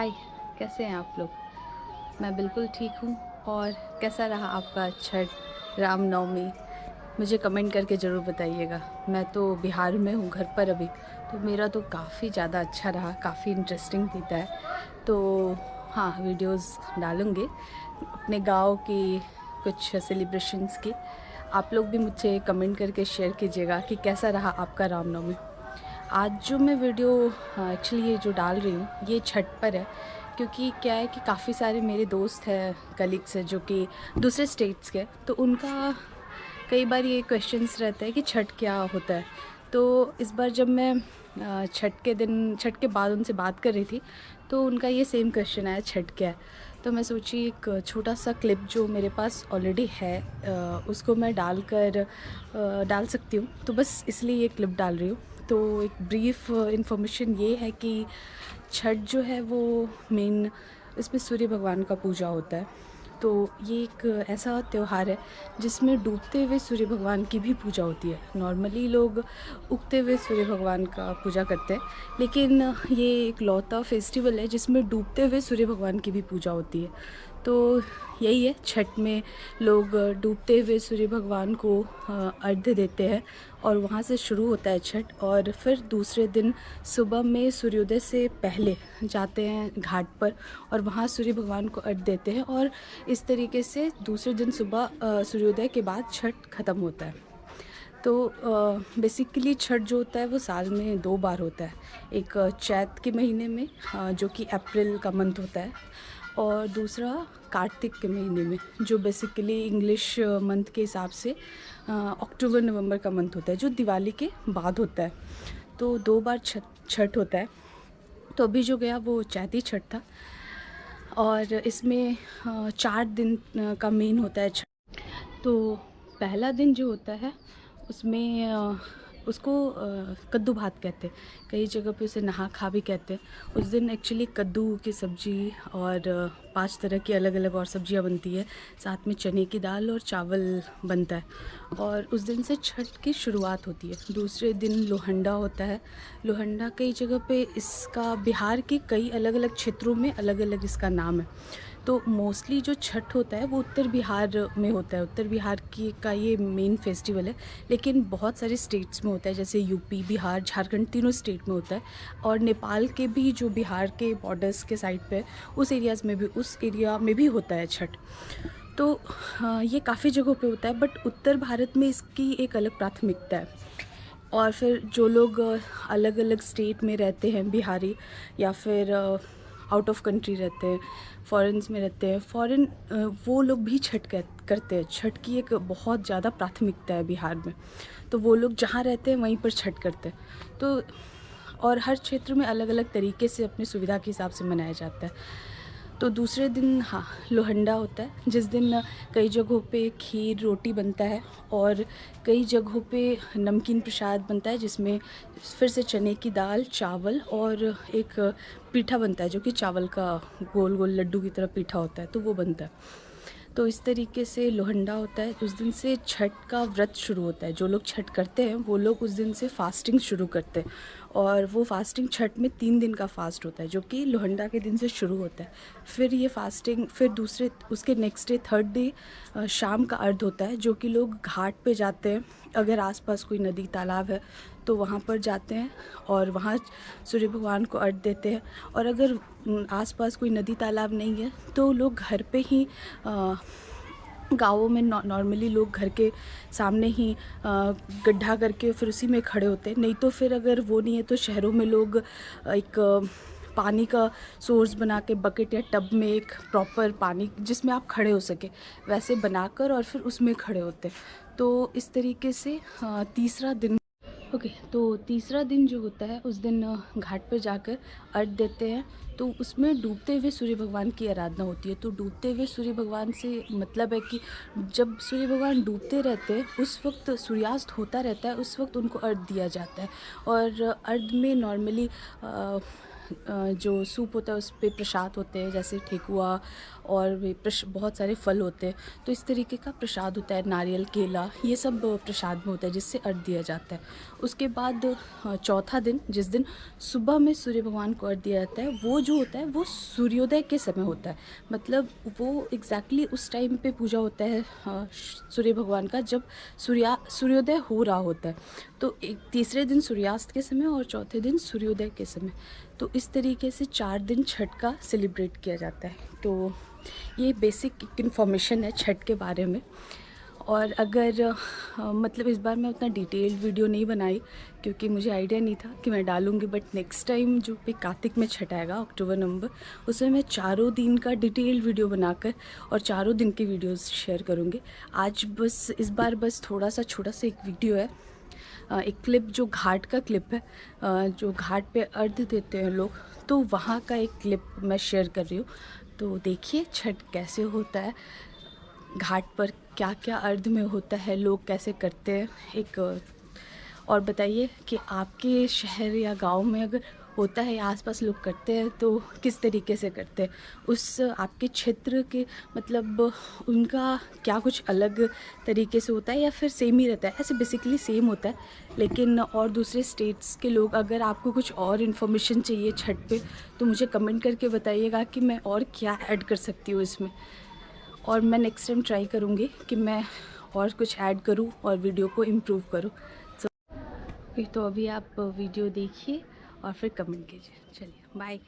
हाय, कैसे हैं आप लोग? मैं बिल्कुल ठीक हूँ। और कैसा रहा आपका छठ, रामनवमी? मुझे कमेंट करके ज़रूर बताइएगा। मैं तो बिहार में हूँ घर पर अभी, तो मेरा तो काफ़ी ज़्यादा अच्छा रहा, काफ़ी इंटरेस्टिंग बीता है। तो हाँ, वीडियोस डालूँगी अपने गाँव की, कुछ सेलिब्रेशंस की। आप लोग भी मुझसे कमेंट करके शेयर कीजिएगा कि कैसा रहा आपका रामनवमी। आज जो मैं वीडियो एक्चुअली ये जो डाल रही हूँ ये छठ पर है, क्योंकि क्या है कि काफ़ी सारे मेरे दोस्त हैं, कलीग्स हैं जो कि दूसरे स्टेट्स के, तो उनका कई बार ये क्वेश्चंस रहता है कि छठ क्या होता है। तो इस बार जब मैं छठ के बाद उनसे बात कर रही थी, तो उनका ये सेम क्वेश्चन आया, छठ क्या है। तो मैं सोची एक छोटा सा क्लिप जो मेरे पास ऑलरेडी है उसको मैं डाल सकती हूँ, तो बस इसलिए ये क्लिप डाल रही हूँ। तो एक ब्रीफ इन्फॉर्मेशन ये है कि छठ जो है वो मेन, इसमें सूर्य भगवान का पूजा होता है। तो ये एक ऐसा त्यौहार है जिसमें डूबते हुए सूर्य भगवान की भी पूजा होती है। नॉर्मली लोग उगते हुए सूर्य भगवान का पूजा करते हैं, लेकिन ये एक लौता फेस्टिवल है जिसमें डूबते हुए सूर्य भगवान की भी पूजा होती है। तो यही है, छठ में लोग डूबते हुए सूर्य भगवान को अर्घ्य देते हैं और वहाँ से शुरू होता है छठ। और फिर दूसरे दिन सुबह में सूर्योदय से पहले जाते हैं घाट पर और वहाँ सूर्य भगवान को अर्घ्य देते हैं, और इस तरीके से दूसरे दिन सुबह सूर्योदय के बाद छठ ख़त्म होता है। तो बेसिकली छठ जो होता है वो साल में 2 बार होता है। एक चैत के महीने में जो कि अप्रैल का मंथ होता है, और दूसरा कार्तिक के महीने में जो बेसिकली इंग्लिश मंथ के हिसाब से अक्टूबर नवंबर का मंथ होता है, जो दिवाली के बाद होता है। तो 2 बार छठ होता है। तो अभी जो गया वो चैती छठ था, और इसमें 4 दिन का मेन होता है छठ। तो पहला दिन जो होता है उसमें उसको कद्दू भात कहते हैं, कई जगह पे उसे नहा खा भी कहते हैं। उस दिन एक्चुअली कद्दू की सब्ज़ी और 5 तरह की अलग अलग और सब्जियां बनती है, साथ में चने की दाल और चावल बनता है। और उस दिन से छठ की शुरुआत होती है। दूसरे दिन लोहंडा होता है। लोहंडा कई जगह पे इसका, बिहार के कई अलग अलग क्षेत्रों में अलग अलग इसका नाम है। तो मोस्टली जो छठ होता है वो उत्तर बिहार में होता है, उत्तर बिहार की का ये मेन फेस्टिवल है। लेकिन बहुत सारे स्टेट्स में होता है, जैसे यूपी, बिहार, झारखंड, तीनों स्टेट में होता है। और नेपाल के भी जो बिहार के बॉर्डर्स के साइड पे उस एरिया में भी होता है छठ। तो ये काफ़ी जगहों पे होता है, बट उत्तर भारत में इसकी एक अलग प्राथमिकता है। और फिर जो लोग अलग अलग स्टेट में रहते हैं, बिहारी, या फिर आउट ऑफ कंट्री रहते हैं, फॉरेन्स में रहते हैं, वो लोग भी करते हैं। छठ की एक बहुत ज़्यादा प्राथमिकता है बिहार में। तो वो लोग जहाँ रहते हैं वहीं पर छठ करते हैं। तो और हर क्षेत्र में अलग अलग तरीके से अपनी सुविधा के हिसाब से मनाया जाता है। तो दूसरे दिन हाँ, लोहंडा होता है, जिस दिन कई जगहों पे खीर रोटी बनता है, और कई जगहों पे नमकीन प्रसाद बनता है, जिसमें फिर से चने की दाल, चावल और एक पीठा बनता है, जो कि चावल का गोल गोल लड्डू की तरह पीठा होता है, तो वो बनता है। तो इस तरीके से लोहंडा होता है। उस दिन से छठ का व्रत शुरू होता है। जो लोग छठ करते हैं वो लोग उस दिन से फास्टिंग शुरू करते हैं, और वो फास्टिंग छठ में 3 दिन का फास्ट होता है, जो कि लोहंडा के दिन से शुरू होता है। फिर ये फास्टिंग फिर दूसरे उसके नेक्स्ट डे, थर्ड डे शाम का अर्घ होता है, जो कि लोग घाट पे जाते हैं। अगर आसपास कोई नदी तालाब है तो वहाँ पर जाते हैं और वहाँ सूर्य भगवान को अर्घ देते हैं। और अगर आसपास कोई नदी तालाब नहीं है तो लोग घर पे ही, गाँवों में नॉर्मली लोग घर के सामने ही गड्ढा करके फिर उसी में खड़े होते हैं। नहीं तो फिर अगर वो नहीं है तो शहरों में लोग एक पानी का सोर्स बना के, बकेट या टब में एक प्रॉपर पानी जिसमें आप खड़े हो सके वैसे बनाकर, और फिर उसमें खड़े होते हैं। तो इस तरीके से तीसरा दिन, ओके, तो तीसरा दिन जो होता है उस दिन घाट पर जाकर अर्घ देते हैं। तो उसमें डूबते हुए सूर्य भगवान की आराधना होती है। तो डूबते हुए सूर्य भगवान से मतलब है कि जब सूर्य भगवान डूबते रहते हैं उस वक्त सूर्यास्त होता रहता है, उस वक्त उनको अर्घ दिया जाता है। और अर्घ में नॉर्मली जो सूप होता है उस पे प्रसाद होते हैं, जैसे ठेकुआ और भी बहुत सारे फल होते हैं। तो इस तरीके का प्रसाद होता है, नारियल, केला, ये सब प्रसाद में होता है जिससे अर्घ दिया जाता है। उसके बाद चौथा दिन, जिस दिन सुबह में सूर्य भगवान को अर्घ दिया जाता है, वो जो होता है वो सूर्योदय के समय होता है। मतलब वो एग्जैक्टली उस टाइम पे पूजा होता है सूर्य भगवान का, जब सूर्योदय हो रहा होता है। तो एक तीसरे दिन सूर्यास्त के समय और चौथे दिन सूर्योदय के समय। तो इस तरीके से 4 दिन छठ का सेलिब्रेट किया जाता है। तो ये बेसिक इन्फॉर्मेशन है छठ के बारे में। और अगर मतलब इस बार मैं उतना डिटेल्ड वीडियो नहीं बनाई क्योंकि मुझे आइडिया नहीं था कि मैं डालूँगी, बट नेक्स्ट टाइम जो भी कार्तिक में छठ आएगा अक्टूबर नवंबर, उसमें मैं चारों दिन का डिटेल्ड वीडियो बनाकर और चारों दिन की वीडियोस शेयर करूँगी। आज बस इस बार बस थोड़ा सा छोटा सा एक वीडियो है, एक क्लिप जो घाट का क्लिप है, जो घाट पे अर्घ देते हैं लोग, तो वहाँ का एक क्लिप मैं शेयर कर रही हूँ। तो देखिए छठ कैसे होता है, घाट पर क्या क्या अर्घ में होता है, लोग कैसे करते हैं। एक और बताइए कि आपके शहर या गांव में अगर होता है या आसपास लोग करते हैं तो किस तरीके से करते हैं, उस आपके क्षेत्र के मतलब उनका क्या कुछ अलग तरीके से होता है या फिर सेम ही रहता है। ऐसे बेसिकली सेम होता है, लेकिन और दूसरे स्टेट्स के लोग, अगर आपको कुछ और इन्फॉर्मेशन चाहिए छठ पे तो मुझे कमेंट करके बताइएगा कि मैं और क्या ऐड कर सकती हूँ इसमें। और मैं नेक्स्ट टाइम ट्राई करूँगी कि मैं और कुछ ऐड करूँ और वीडियो को इम्प्रूव करूँ। तो अभी आप वीडियो देखिए और फिर कमेंट कीजिए। चलिए बाय।